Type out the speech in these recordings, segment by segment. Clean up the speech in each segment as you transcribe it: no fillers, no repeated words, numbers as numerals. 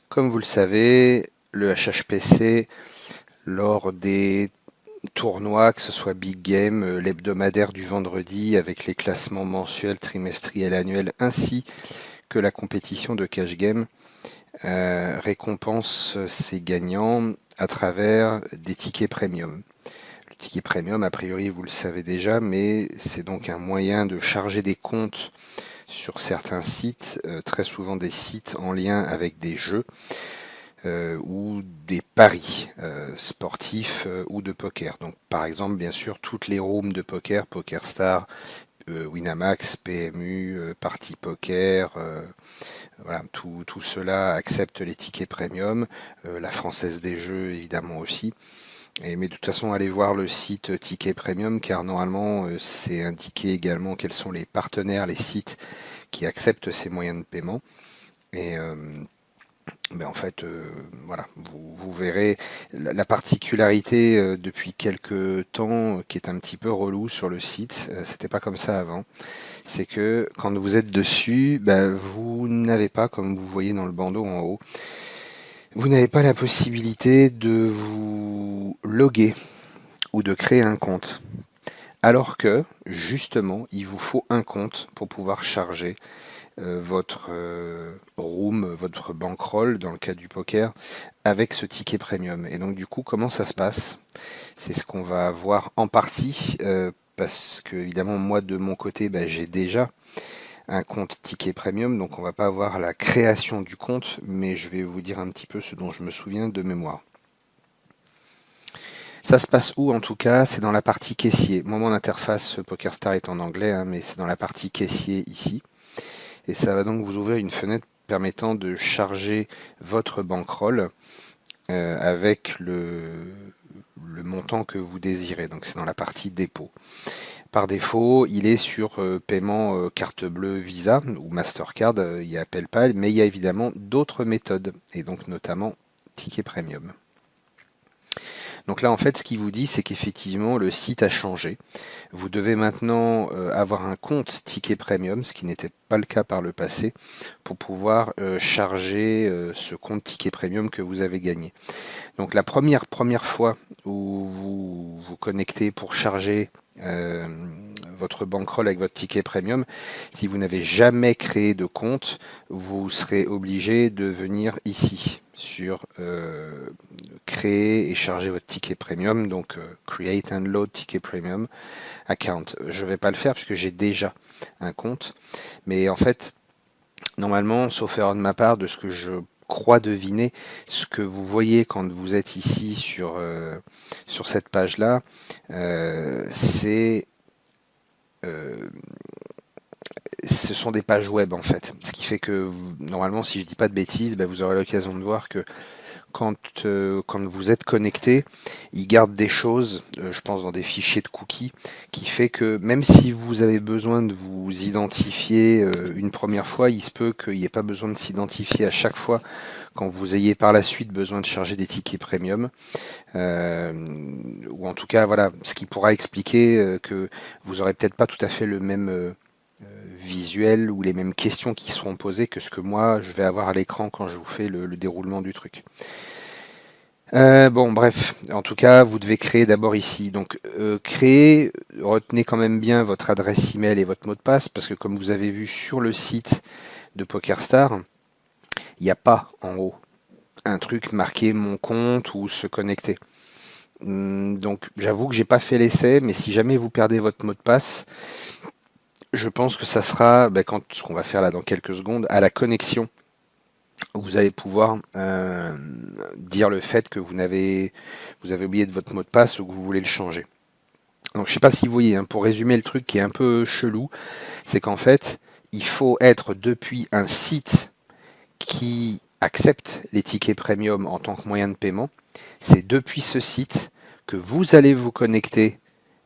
Comme vous le savez, le HHPC, lors des tournois, que ce soit Big Game, l'hebdomadaire du vendredi avec les classements mensuels, trimestriels, annuels, ainsi que la compétition de cash game, récompense ses gagnants à travers des tickets premium. Le ticket premium, a priori, vous le savez déjà, mais c'est donc un moyen de charger des comptes sur certains sites, très souvent des sites en lien avec des jeux ou des paris sportifs ou de poker. Donc par exemple, bien sûr, toutes les rooms de poker, PokerStar, Winamax, PMU, Party Poker, voilà, tout cela accepte les tickets premium, la Française des Jeux évidemment aussi. Mais de toute façon, allez voir le site Ticket Premium car normalement c'est indiqué également quels sont les partenaires, les sites qui acceptent ces moyens de paiement. Et ben en fait, voilà, vous verrez la particularité depuis quelques temps qui est un petit peu relou sur le site. C'était pas comme ça avant. C'est que quand vous êtes dessus, ben, vous n'avez pas, comme vous voyez dans le bandeau en haut, vous n'avez pas la possibilité de vous loguer ou de créer un compte. Alors que, justement, il vous faut un compte pour pouvoir charger votre room, votre bankroll dans le cas du poker, avec ce ticket premium. Et donc du coup, comment ça se passe? C'est ce qu'on va voir en partie, parce que évidemment moi de mon côté, bah, j'ai déjà un compte ticket premium, donc on va pas avoir la création du compte, mais je vais vous dire un petit peu ce dont je me souviens de mémoire. Ça se passe où en tout cas? C'est dans la partie caissier. Moi, mon interface PokerStar est en anglais, hein, mais c'est dans la partie caissier ici. Et ça va donc vous ouvrir une fenêtre permettant de charger votre bankroll avec le montant que vous désirez. Donc c'est dans la partie dépôt. Par défaut, il est sur paiement carte bleue Visa ou Mastercard, il y a PayPal, mais il y a évidemment d'autres méthodes, et donc notamment Ticket Premium. Donc là, en fait, ce qu'il vous dit, c'est qu'effectivement, le site a changé. Vous devez maintenant avoir un compte Ticket Premium, ce qui n'était pas le cas par le passé, pour pouvoir charger ce compte Ticket Premium que vous avez gagné. Donc la première fois où vous vous connectez pour charger euh, votre bankroll avec votre ticket premium, si vous n'avez jamais créé de compte, vous serez obligé de venir ici sur créer et charger votre ticket premium, donc create and load ticket premium account. Je ne vais pas le faire puisque j'ai déjà un compte, mais en fait, normalement, sauf erreur de ma part, de ce que je crois deviner, ce que vous voyez quand vous êtes ici sur cette page-là, c'est euh, ce sont des pages web en fait. Ce qui fait que normalement, si je dis pas de bêtises, bah, vous aurez l'occasion de voir que quand vous êtes connecté, il garde des choses, je pense dans des fichiers de cookies, qui fait que même si vous avez besoin de vous identifier une première fois, il se peut qu'il n'y ait pas besoin de s'identifier à chaque fois quand vous ayez par la suite besoin de charger des tickets premium. Euh, ou en tout cas, voilà, ce qui pourra expliquer que vous aurez peut-être pas tout à fait le même visuel ou les mêmes questions qui seront posées que ce que moi je vais avoir à l'écran quand je vous fais le déroulement du truc. Bon, bref, en tout cas, vous devez créer d'abord ici. Donc, créer, retenez quand même bien votre adresse email et votre mot de passe, parce que comme vous avez vu sur le site de PokerStar, il n'y a pas en haut un truc marqué mon compte ou se connecter. Donc, j'avoue que j'ai pas fait l'essai, mais si jamais vous perdez votre mot de passe, je pense que ça sera, ben, quand ce qu'on va faire là dans quelques secondes, à la connexion vous allez pouvoir dire le fait que vous avez oublié de votre mot de passe ou que vous voulez le changer. Donc je ne sais pas si vous voyez, hein, pour résumer le truc qui est un peu chelou, c'est qu'en fait, il faut être depuis un site qui accepte les tickets premium en tant que moyen de paiement. C'est depuis ce site que vous allez vous connecter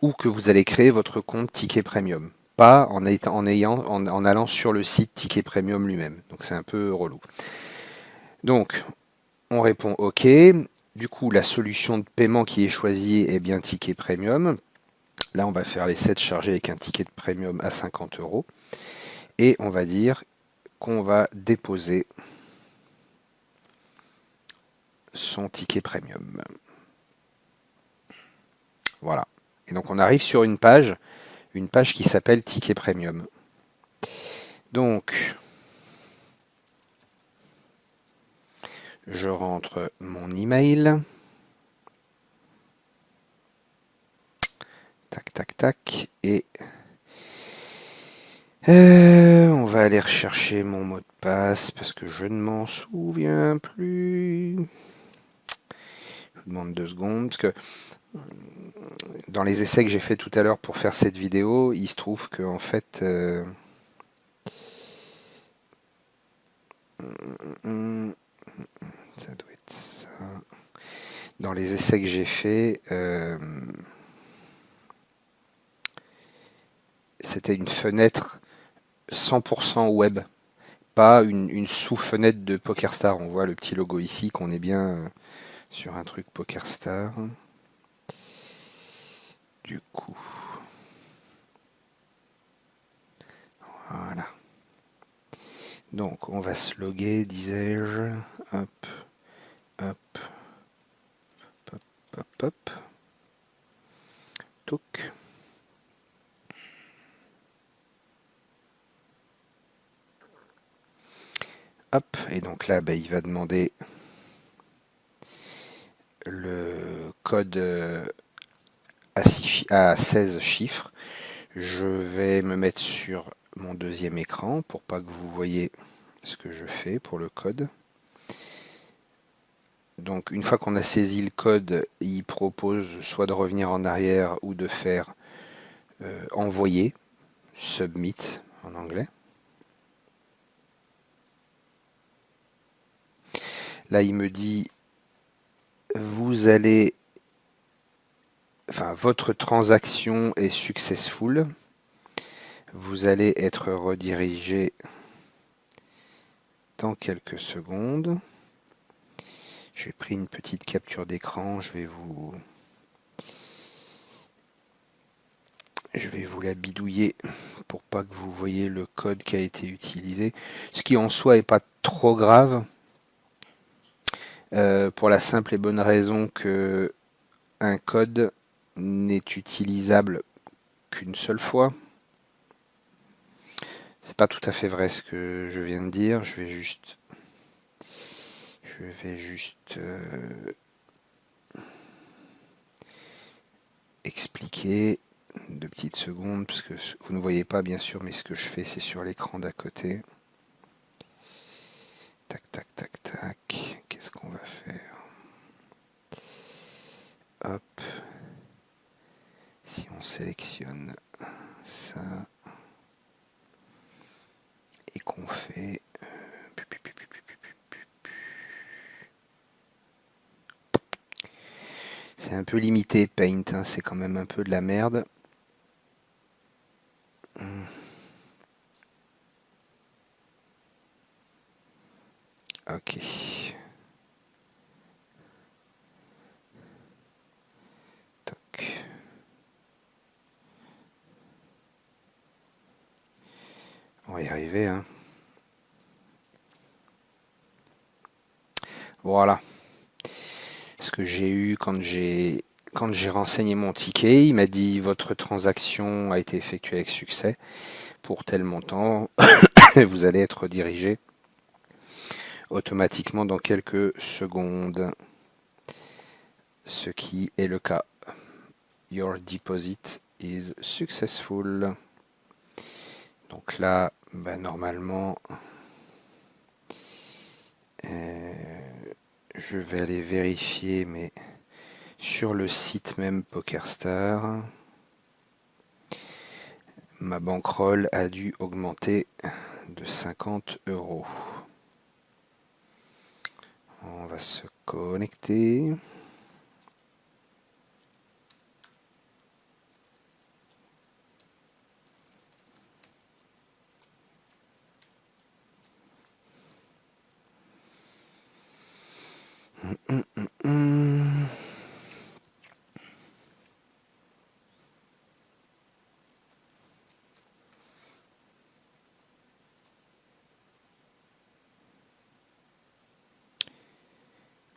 ou que vous allez créer votre compte ticket premium. Pas en allant sur le site ticket premium lui-même. Donc c'est un peu relou. Donc on répond OK. Du coup, la solution de paiement qui est choisie est bien ticket premium. Là, on va faire l'essai de charger avec un ticket de premium à 50 euros. Et on va dire qu'on va déposer son ticket premium. Voilà. Et donc on arrive sur une page qui s'appelle ticket premium. Donc je rentre mon email. Tac, tac, tac. Et on va aller rechercher mon mot de passe parce que je ne m'en souviens plus. Je vous demande 2 secondes parce que dans les essais que j'ai fait tout à l'heure pour faire cette vidéo, il se trouve que en fait, ça doit être ça. Dans les essais que j'ai fait, c'était une fenêtre 100% web, pas une sous-fenêtre de PokerStar. On voit le petit logo ici qu'on est bien sur un truc PokerStar. Du coup, voilà. Donc on va se loguer, disais-je. Hop, hop, hop, hop, hop. Toc. Hop, et donc là, bah, il va demander le code à 16 chiffres. Je vais me mettre sur mon deuxième écran pour pas que vous voyez ce que je fais pour le code. Donc une fois qu'on a saisi le code, il propose soit de revenir en arrière ou de faire envoyer, submit en anglais. Là il me dit vous allez, enfin votre transaction est successful. Vous allez être redirigé dans quelques secondes. J'ai pris une petite capture d'écran, je vais vous la bidouiller pour pas que vous voyez le code qui a été utilisé. Ce qui en soi est pas trop grave, pour la simple et bonne raison que un code n'est utilisable qu'une seule fois. C'est pas tout à fait vrai ce que je viens de dire. Je vais juste expliquer 2 petites secondes, parce que vous ne voyez pas bien sûr, mais ce que je fais c'est sur l'écran d'à côté. Tac, tac, tac, tac. Qu'est-ce qu'on va faire? Hop. Si on sélectionne ça et qu'on fait... C'est un peu limité Paint, hein, c'est quand même un peu de la merde. Ok. Toc. On va y arriver, hein. Voilà. Ce que j'ai eu quand j'ai renseigné mon ticket, il m'a dit votre transaction a été effectuée avec succès pour tel montant. Vous allez être redirigé automatiquement dans quelques secondes. Ce qui est le cas. Your deposit is successful. Donc là, bah, normalement, je vais aller vérifier, mais sur le site même PokerStar, ma bankroll a dû augmenter de 50 €. On va se connecter.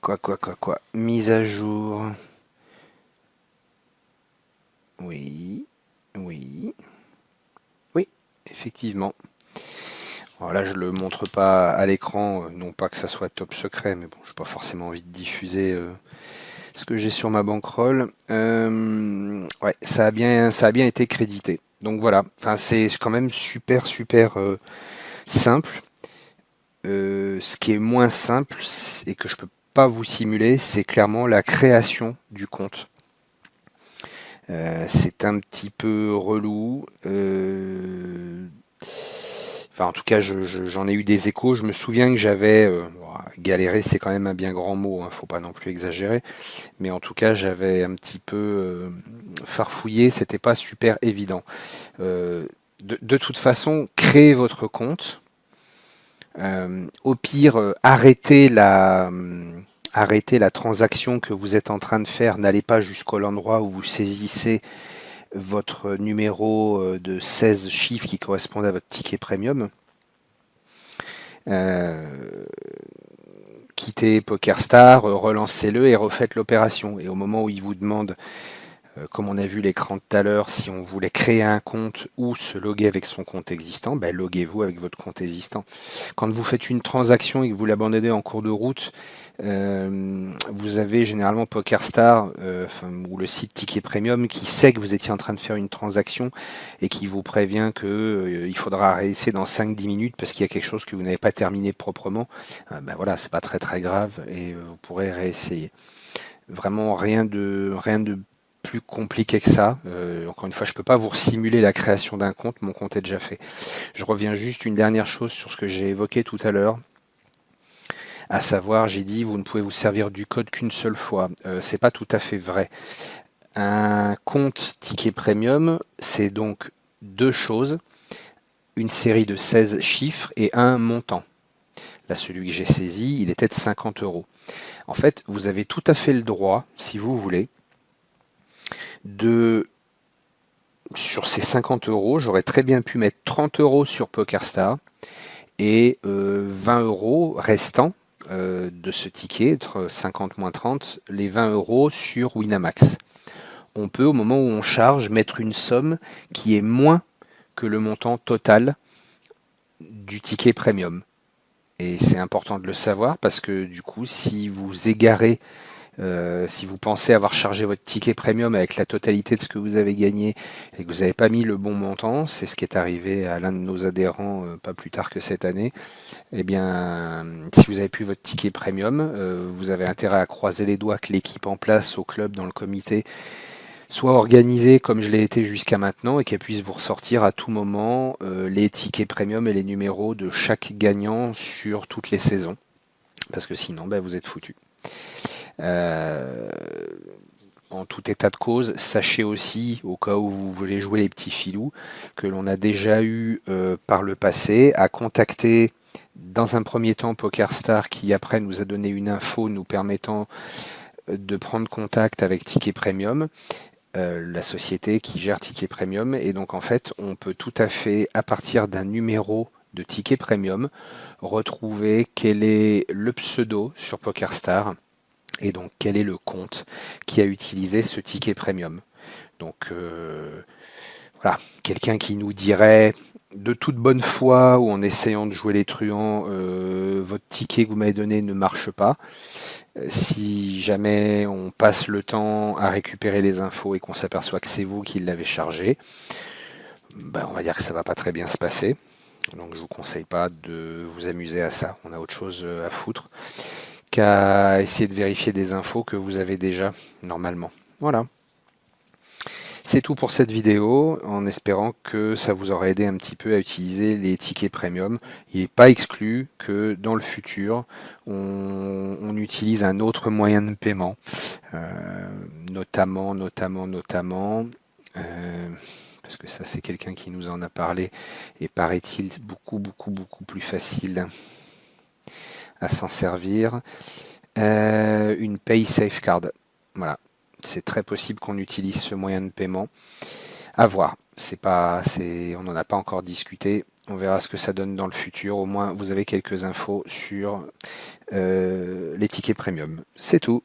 Quoi. Mise à jour. Oui. Oui. Oui, effectivement. Alors là, je le montre pas à l'écran, non pas que ça soit top secret, mais bon, j'ai pas forcément envie de diffuser ce que j'ai sur ma banquerolle. Ouais, ça a bien été crédité. Donc voilà, enfin, c'est quand même super simple. Ce qui est moins simple et que je peux pas vous simuler, c'est clairement la création du compte. C'est un petit peu relou. Enfin, en tout cas, j'en ai eu des échos. Je me souviens que j'avais galéré, c'est quand même un bien grand mot, hein, faut pas non plus exagérer. Mais en tout cas, j'avais un petit peu farfouillé. C'était pas super évident. Euh, de toute façon, créez votre compte. Au pire, arrêtez la transaction que vous êtes en train de faire. N'allez pas jusqu'à l'endroit où vous saisissez votre numéro de 16 chiffres qui correspondent à votre ticket premium. Euh, Quittez PokerStar, relancez-le et refaites l'opération. Et au moment où il vous demande, comme on a vu l'écran de tout à l'heure, si on voulait créer un compte ou se loguer avec son compte existant, ben loguez-vous avec votre compte existant. Quand vous faites une transaction et que vous l'abandonnez en cours de route, vous avez généralement PokerStar ou le site Ticket Premium qui sait que vous étiez en train de faire une transaction et qui vous prévient que il faudra réessayer dans 5-10 minutes parce qu'il y a quelque chose que vous n'avez pas terminé proprement. Ben voilà, c'est pas très grave et vous pourrez réessayer. Vraiment rien de plus compliqué que ça. Encore une fois, je peux pas vous simuler la création d'un compte, mon compte est déjà fait. Je reviens juste une dernière chose sur ce que j'ai évoqué tout à l'heure. À savoir, j'ai dit, vous ne pouvez vous servir du code qu'une seule fois. C'est pas tout à fait vrai. Un compte ticket premium, c'est donc deux choses, une série de 16 chiffres et un montant. Là, celui que j'ai saisi, il était de 50 euros. En fait, vous avez tout à fait le droit, si vous voulez, de sur ces 50 euros, j'aurais très bien pu mettre 30 euros sur PokerStar et 20 euros restants de ce ticket, entre 50 moins 30, les 20 euros sur Winamax. On peut, au moment où on charge, mettre une somme qui est moins que le montant total du ticket premium. Et c'est important de le savoir parce que du coup, si vous égarez, si vous pensez avoir chargé votre ticket premium avec la totalité de ce que vous avez gagné et que vous n'avez pas mis le bon montant, c'est ce qui est arrivé à l'un de nos adhérents pas plus tard que cette année, eh bien, si vous avez plus votre ticket premium, vous avez intérêt à croiser les doigts que l'équipe en place au club, dans le comité, soit organisée comme je l'ai été jusqu'à maintenant et qu'elle puisse vous ressortir à tout moment les tickets premium et les numéros de chaque gagnant sur toutes les saisons. Parce que sinon, ben, vous êtes foutu. Euh, En tout état de cause, sachez aussi, au cas où vous voulez jouer les petits filous, que l'on a déjà eu par le passé à contacter dans un premier temps PokerStar qui après nous a donné une info nous permettant de prendre contact avec Ticket Premium, la société qui gère Ticket Premium. Et donc en fait, on peut tout à fait, à partir d'un numéro de Ticket Premium, retrouver quel est le pseudo sur PokerStar et donc quel est le compte qui a utilisé ce ticket premium. Donc voilà, quelqu'un qui nous dirait de toute bonne foi ou en essayant de jouer les truands, votre ticket que vous m'avez donné ne marche pas. Si jamais on passe le temps à récupérer les infos et qu'on s'aperçoit que c'est vous qui l'avez chargé, ben on va dire que ça va pas très bien se passer. Donc je vous conseille pas de vous amuser à ça. On a autre chose à foutre qu'à essayer de vérifier des infos que vous avez déjà normalement. Voilà. C'est tout pour cette vidéo, en espérant que ça vous aura aidé un petit peu à utiliser les tickets premium. Il n'est pas exclu que dans le futur, on utilise un autre moyen de paiement, notamment, parce que ça c'est quelqu'un qui nous en a parlé, et paraît-il beaucoup plus facile à s'en servir, une Pay Safe Card. Voilà. C'est très possible qu'on utilise ce moyen de paiement. À voir. On n'en a pas encore discuté. On verra ce que ça donne dans le futur. Au moins, vous avez quelques infos sur les tickets premium. C'est tout.